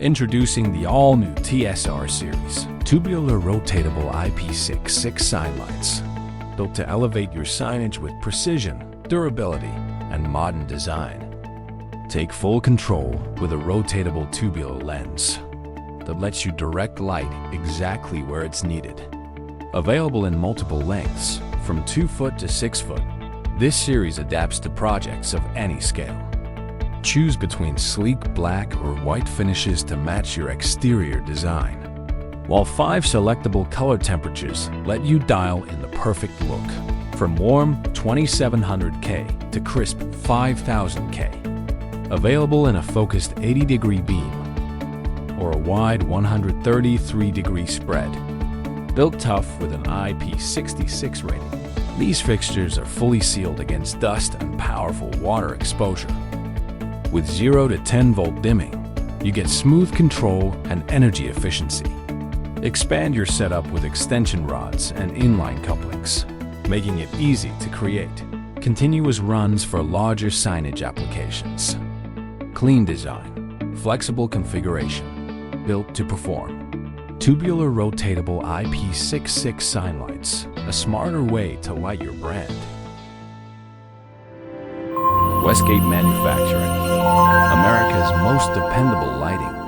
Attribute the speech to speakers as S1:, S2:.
S1: Introducing the all-new TSR series, Tubular Rotatable IP66 sign lights, built to elevate your signage with precision, durability, and modern design. Take full control with a rotatable tubular lens that lets you direct light exactly where it's needed. Available in multiple lengths, from 2 foot to 6 foot, this series adapts to projects of any scale. Choose between sleek black or white finishes to match your exterior design, while 5 selectable color temperatures let you dial in the perfect look, from warm 2700K to crisp 5000K. Available in a focused 80-degree beam or a wide 133-degree spread. Built tough with an IP66 rating, these fixtures are fully sealed against dust and powerful water exposure. With 0 to 10 volt dimming, you get smooth control and energy efficiency. Expand your setup with extension rods and inline couplings, making it easy to create continuous runs for larger signage applications. Clean design, flexible configuration, built to perform. Tubular Rotatable IP66 sign lights, a smarter way to light your brand. Westgate Manufacturing, America's most dependable lighting.